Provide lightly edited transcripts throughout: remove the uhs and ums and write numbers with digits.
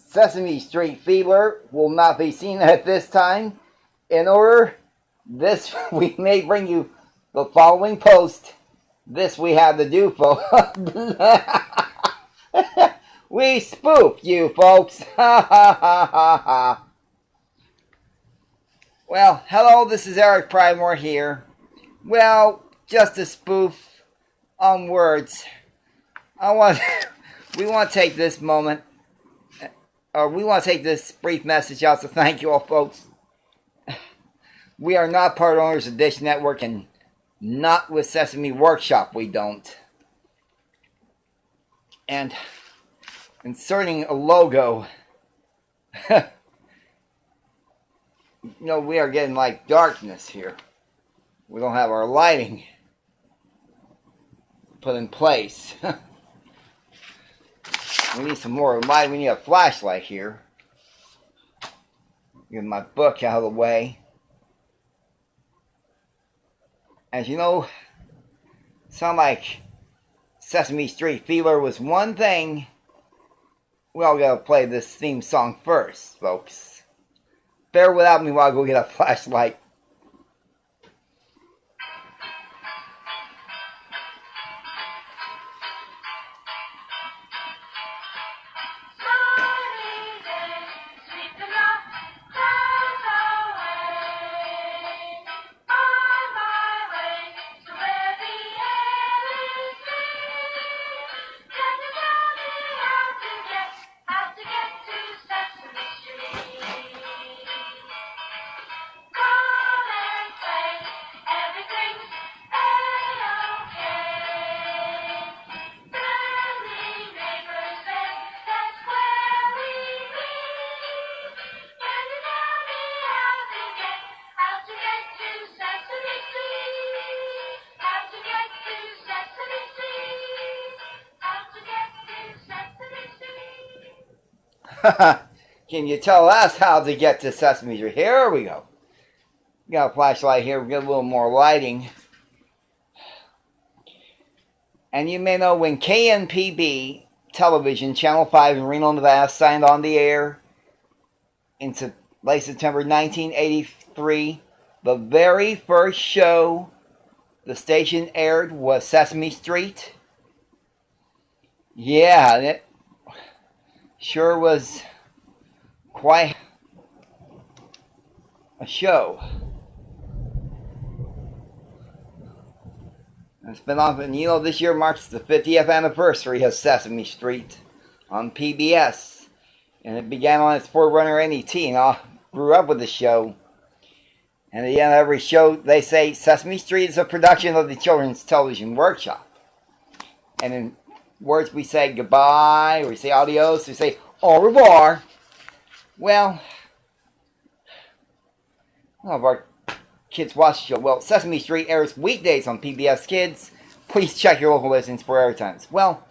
Sesame Street Fever will not be seen at this time. In order, this we may bring you the following post. This we have to do, folks. We spooked you, folks. Ha ha ha ha ha. Well, hello, this is Erik Pridemore here. Well, just a spoof on words. We want to take this moment, or we want to take this brief message out to thank you all, folks. We are not part owners of Dish Network, and not with Sesame Workshop, we don't. And inserting a logo, we are getting like darkness here. We don't have our lighting put in place. We need some more light. We need a flashlight here. Get my book out of the way. As you know, sound like Sesame Street Fever was one thing. We all gotta play this theme song first, folks. Bear without me while I go get a flashlight. Can you tell us how to get to Sesame Street? Here we go. We got a flashlight here. We got a little more lighting. And you may know when KNPB Television, Channel 5 in Reno, Nevada, signed on the air in late September 1983, the very first show the station aired was Sesame Street. Yeah, it sure was quite a show. It's been on, and this year marks the 50th anniversary of Sesame Street on PBS. And it began on its forerunner NET, and I grew up with the show. And at the end of every show, they say Sesame Street is a production of the Children's Television Workshop. And in words we say goodbye, or we say adios, we say au revoir. Well, all of our kids watch the show. Well, Sesame Street airs weekdays on PBS Kids. Please check your local listings for air times. Well,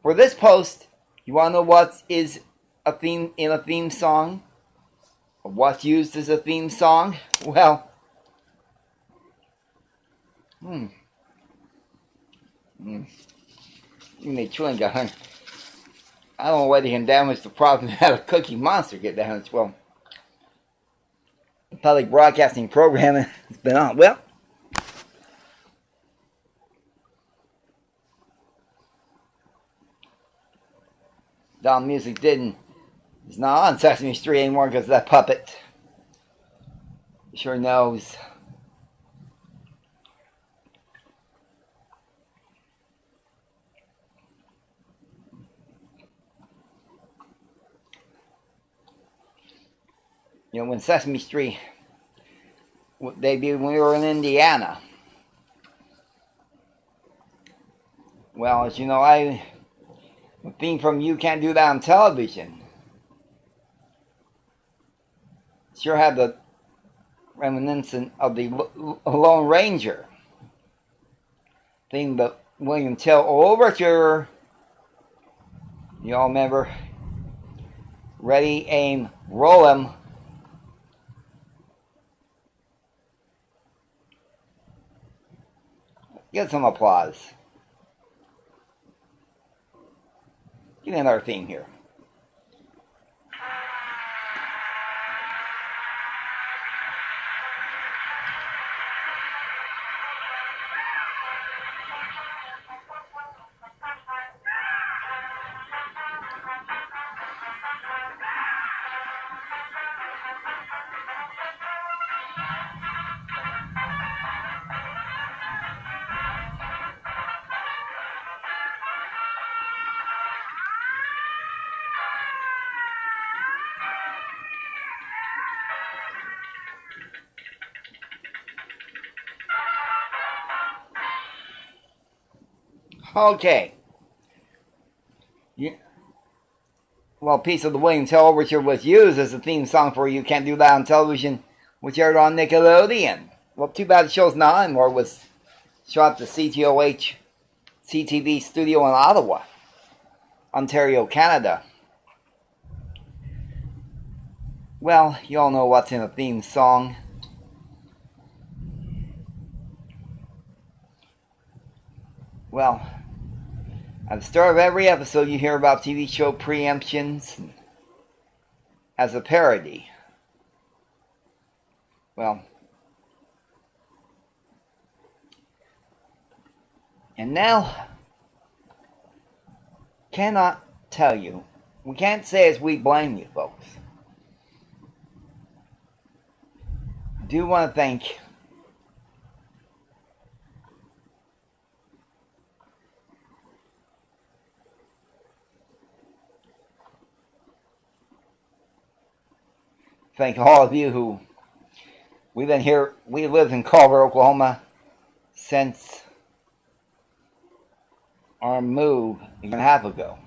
for this post, you want to know what is a theme in a theme song? Or what's used as a theme song? Well, You need chewing gum. I don't know whether you can damage the product that a Cookie Monster get damaged. Well, the public broadcasting program has been on. Well, Don Music is not on Sesame Street anymore because that puppet sure knows. When Sesame Street debuted when we were in Indiana. Well, as you know, the theme from You Can't Do That on Television sure had the reminiscence of the Lone Ranger theme, the William Tell Overture. You all remember? Ready, aim, roll 'em. Get some applause. Give me another theme here. Okay. Well, a piece of the William Tell Overture was used as a theme song for You Can't Do That on Television, which aired on Nickelodeon. Well, too bad the show's not anymore. It was shot at the CTOH CTV studio in Ottawa, Ontario, Canada. Well, you all know what's in a theme song. Well, at the start of every episode, you hear about TV show preemptions as a parody. Well, and now, cannot tell you, we can't say as we blame you folks. I do want to thank all of you who we've been here. We lived in Culver, Oklahoma since our move a year and a half ago.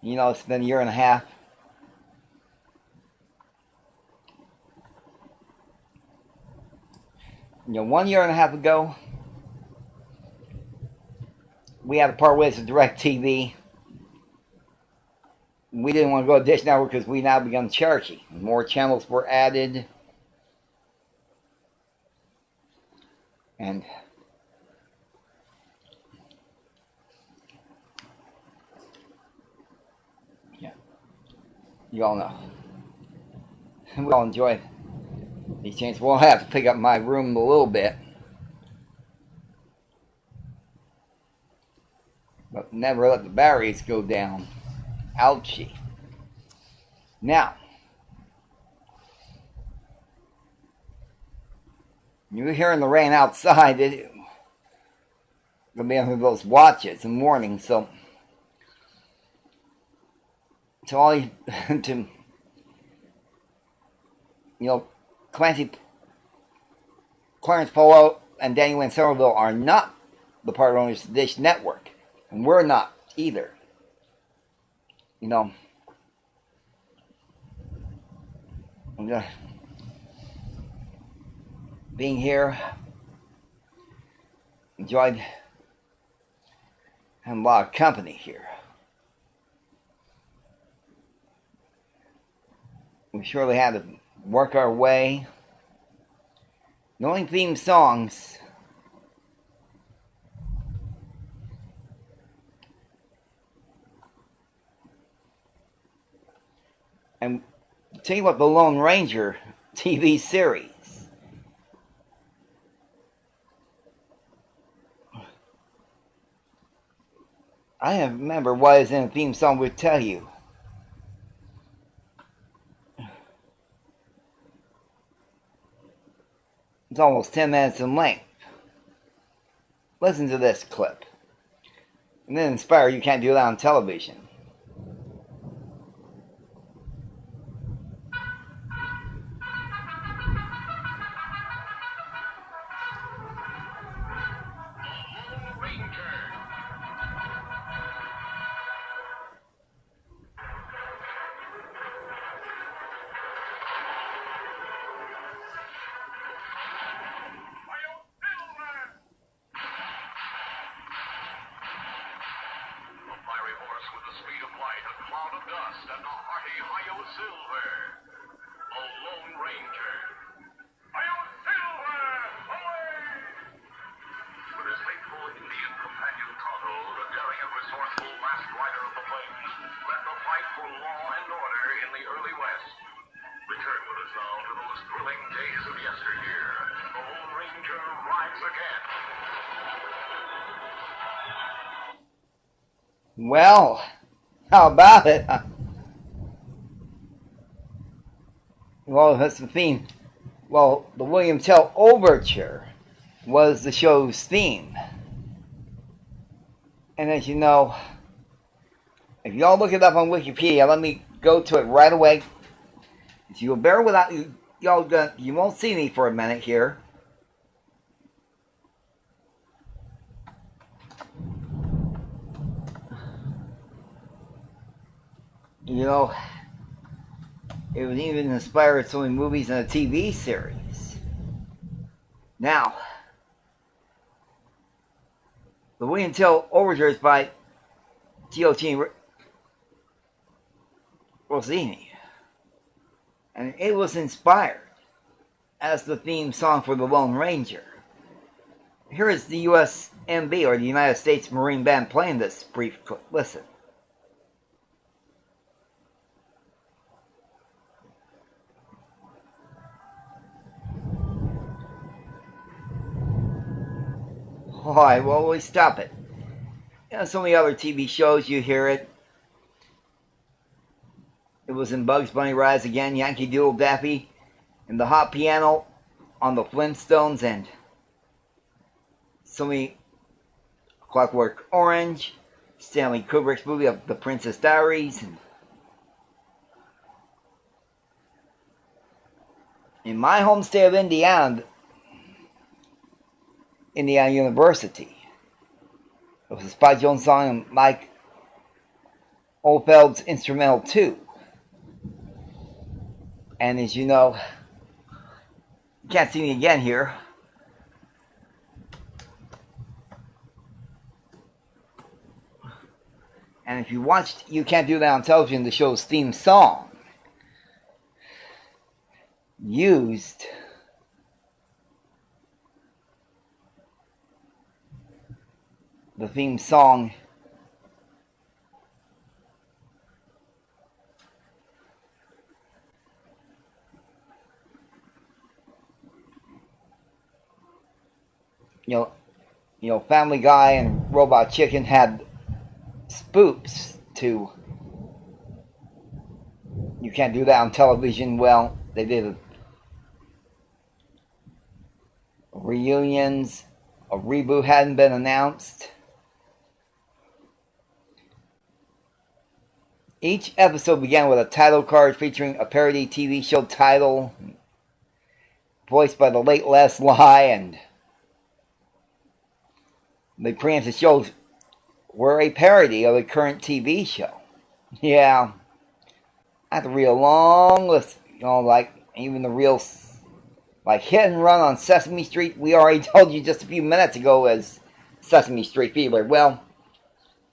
You know, it's been a year and a half. You know, 1 year and a half ago, we had to part ways with DirecTV. We didn't want to go to Dish Network because we now begun Cherokee. More channels were added. And yeah, you all know. We all enjoy these changes. We'll have to pick up my room a little bit. But never let the batteries go down. Ouchie. Now, you're hearing the rain outside. It's going to be under those watches in the morning. So, to all you, to, you know, Clarence Polo and Danny Wayne Somerville are not the part owners of the Dish Network. And we're not either. You know, being here, enjoyed having a lot of company here. We surely had to work our way. Knowing theme songs and tell you what, the Lone Ranger TV series. I don't remember what is in the theme song would tell you. It's almost 10 minutes in length. Listen to this clip. And then inspire You Can't Do That on Television. Well, how about it? Well, that's the theme. Well, the William Tell Overture was the show's theme. And as you know, if y'all look it up on Wikipedia, let me go to it right away So you'll bear without you won't see me for a minute here. You know, it was even inspired so many movies and a TV series. Now, the William Tell Overture is by G.O.T. Rossini, and it was inspired as the theme song for The Lone Ranger. Here is the USMB, or the United States Marine Band, playing this brief clip. Listen. Alright, well, we stop it. You know, so many other TV shows, you hear it. It was in Bugs Bunny Rise Again, Yankee Doodle Daffy, and the hot piano on the Flintstones, and so many Clockwork Orange, Stanley Kubrick's movie of The Princess Diaries, and in my home state of Indiana University, it was a Spike Jones song and Mike Oldfield's instrumental too. And as you know, you can't see me again here. And if you watched You Can't Do That on Television, the show's theme song used the theme song you know, Family Guy and Robot Chicken had spoofs to You Can't Do That on Television. Well, they did reunions. A reboot hadn't been announced. Each episode began with a title card featuring a parody TV show title, voiced by the late Les Lie, and the preemptive shows were a parody of the current TV show. Yeah, I have to read a long list, you know, like even the real, like Hit and Run on Sesame Street, we already told you just a few minutes ago as Sesame Street Fever. Well,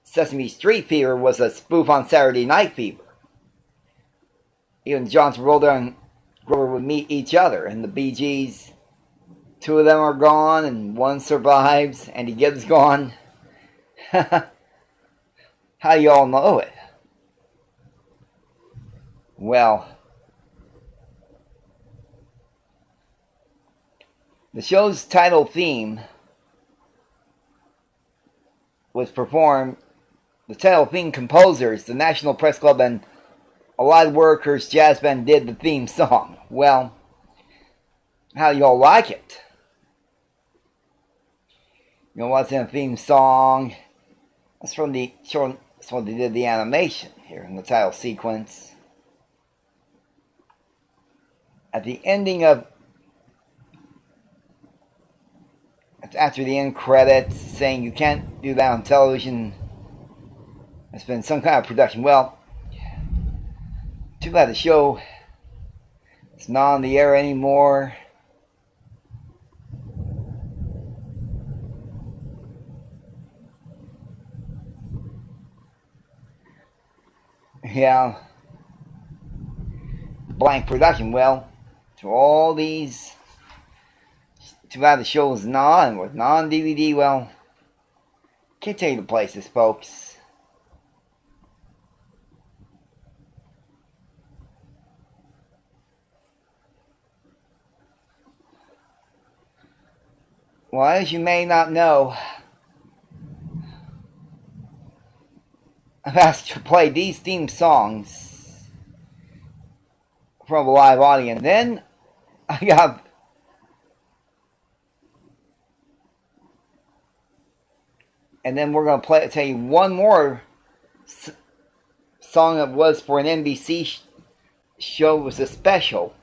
Sesame Street Fever was a spoof on Saturday Night Fever. Even John Travolta and Grover would meet each other, and the Bee Gees, two of them are gone, and one survives, Andy Gibbs gone. How you all know it? Well, the show's title theme was performed. The title theme composers, the National Press Club and Allied Workers Jazz Band, did the theme song. Well, how y'all like it? You know what's in the theme song? That's from the show. That's when they did the animation here in the title sequence. At the ending of, after the end credits, saying You Can't Do That on Television, it's been some kind of production. Well, too bad the show is not on the air anymore. Yeah. Blank production. Well, to all these, too bad the show is not, and with non-DVD, well, can't tell you the places, folks. Well, as you may not know, I've asked to play these theme songs from a live audience. Then I got and then we're going to tell you one more song that was for an NBC show was a special,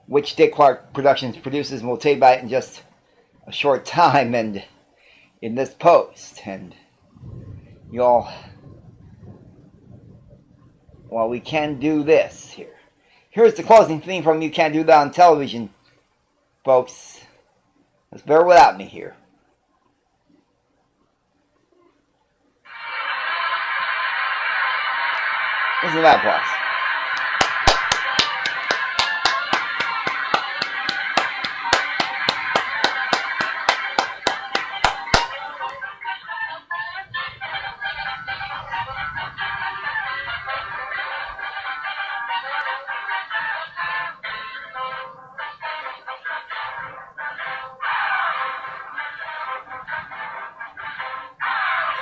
which Dick Clark Productions produces, and we'll tell you about it in just a short time and in this post. And y'all, well, we can do this here. Here's the closing theme from You Can't Do That on Television, folks. Let's bear without me here. Listen to that applause.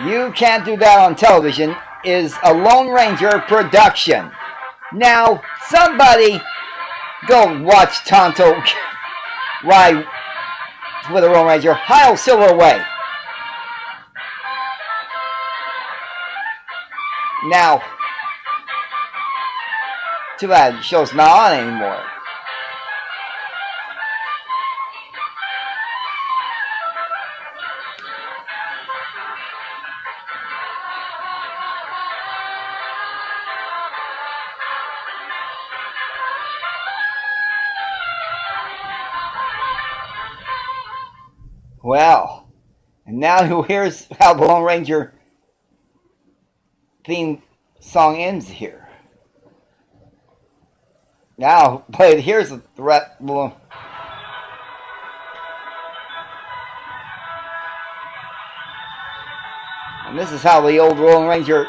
You Can't Do That on Television is a Lone Ranger production. Now, somebody go watch Tonto ride with a Lone Ranger. Heil Silver away. Now, too bad the show's not on anymore. Well, and now here's how the Lone Ranger theme song ends here. Now, here's the threat. And this is how the old Lone Ranger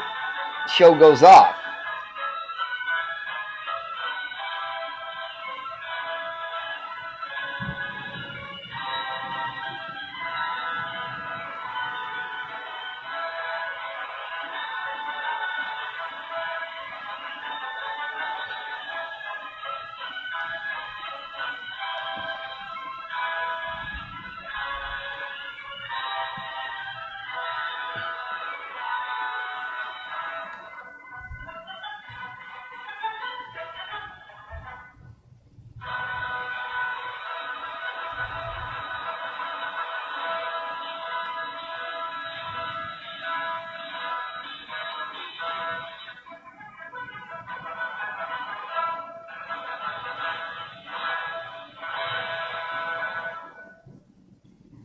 show goes off.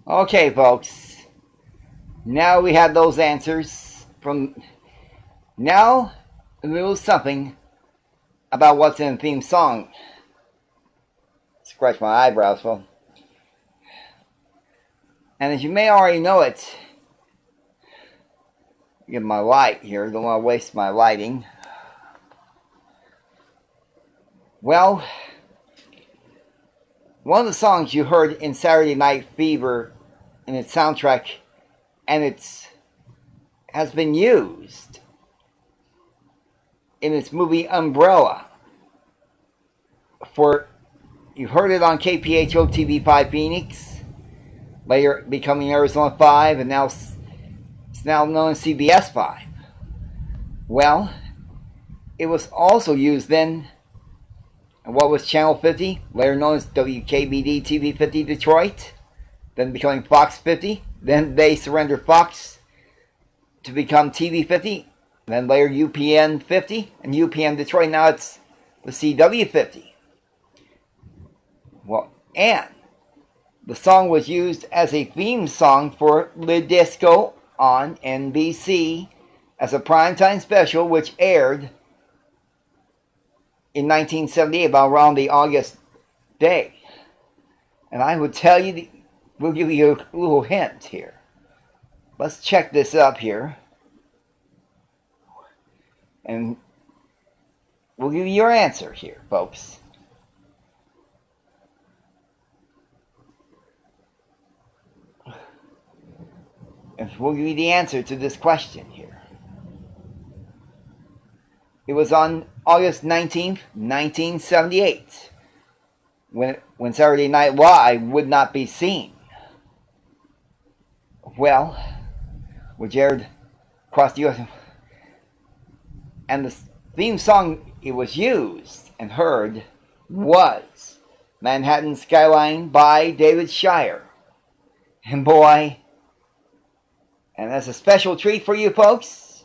Okay, folks. Now we have those answers from. Now a little something about what's in the theme song. Scratch my eyebrows, well. And as you may already know it, get my light here. Don't want to waste my lighting. Well, one of the songs you heard in Saturday Night Fever in its soundtrack, and has been used in its movie Umbrella. You heard it on KPHO TV5 Phoenix, later becoming Arizona 5, and now it's now known as CBS 5. Well, it was also used then in what was Channel 50, later known as WKBD TV 50 Detroit, then becoming Fox 50. Then they surrendered Fox to become TV 50, then later UPN 50 and UPN Detroit. Now it's the CW 50. Well, and the song was used as a theme song for Le Disco on NBC as a primetime special, which aired in 1978, about around the August day. And I would tell you, we'll give you a little hint here. Let's check this up here. And we'll give you your answer here, folks. And we'll give you the answer to this question here. It was on August 19th, 1978, when Saturday Night Live would not be seen. Well, which aired across the U.S. And the theme song it was used and heard was Manhattan Skyline by David Shire. And boy, and as a special treat for you folks,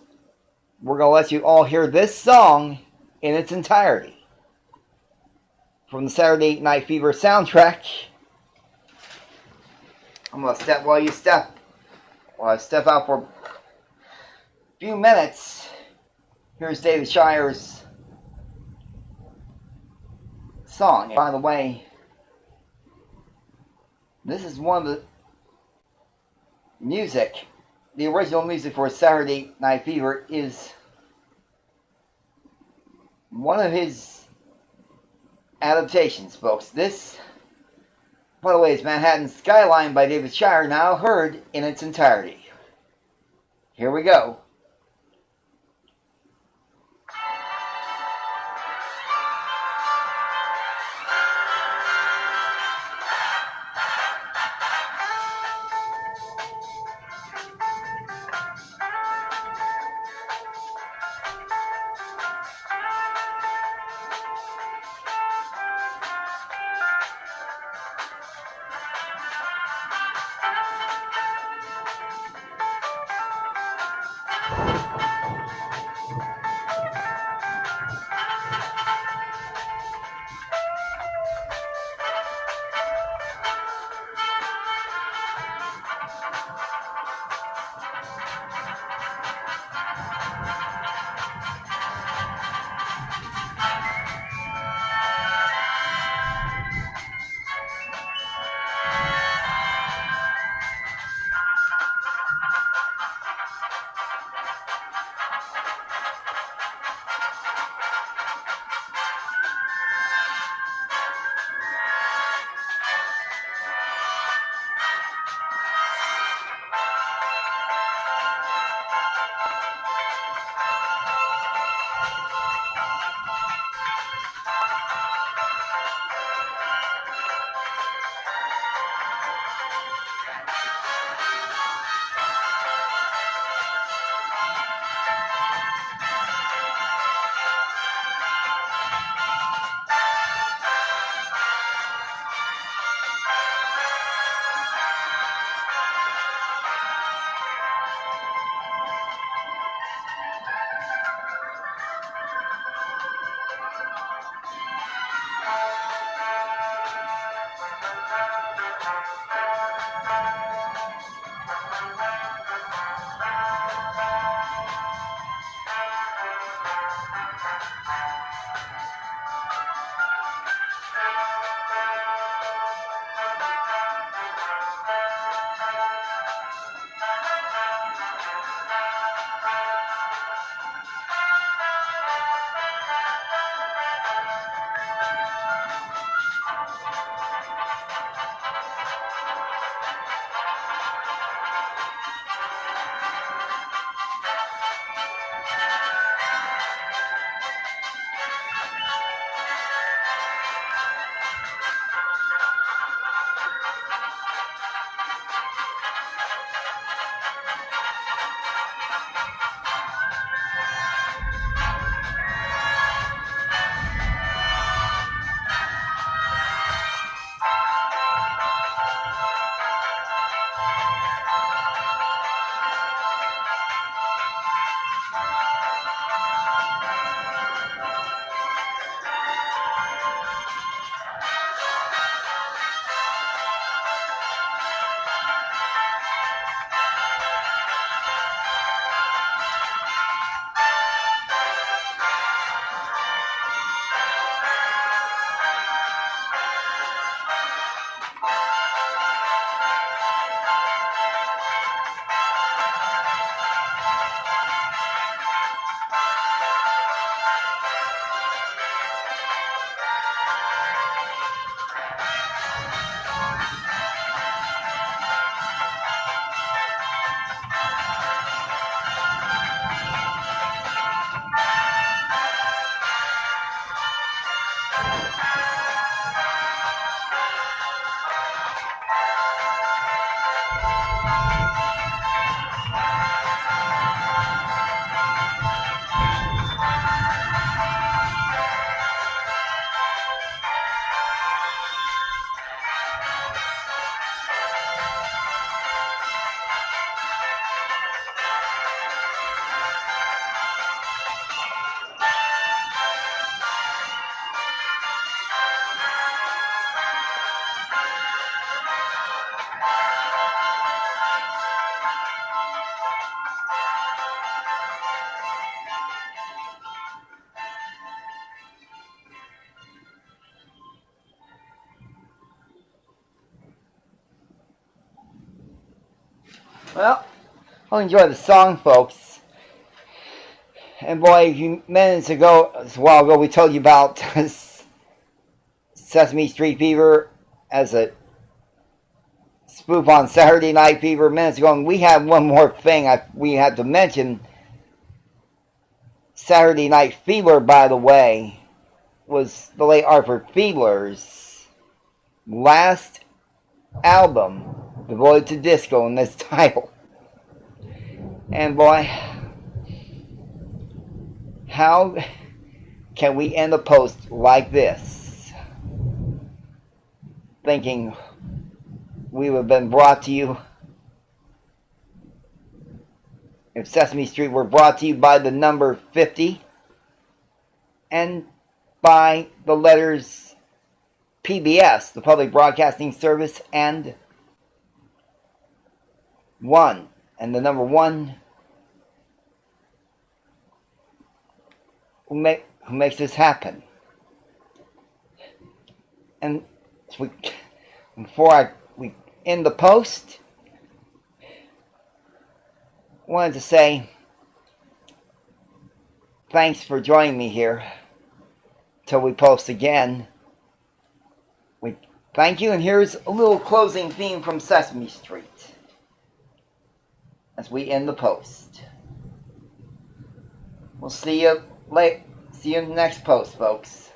we're going to let you all hear this song in its entirety. From the Saturday Night Fever soundtrack. I'm going to step while you step. While I step out for a few minutes. Here's David Shire's song. And by the way, this is one of the music. The original music for Saturday Night Fever is one of his adaptations, folks. This, by the way, is Manhattan Skyline by David Shire, now heard in its entirety. Here we go. Well, hope you enjoy the song, folks. And boy, a few minutes ago, a while ago, we told you about Sesame Street Fever as a spoof on Saturday Night Fever minutes ago. And we have one more thing we had to mention. Saturday Night Fever, by the way, was the late Arthur Fiedler's last album devoted to disco in this title. And boy, how can we end the post like this? Thinking we would have been brought to you, if Sesame Street were brought to you by the number 50 and by the letters PBS, the Public Broadcasting Service, and 1. And the number 1 who makes this happen. And before we end the post, I wanted to say thanks for joining me here. Till we post again, we thank you, and here's a little closing theme from Sesame Street as we end the post. We'll see you in the next post, folks.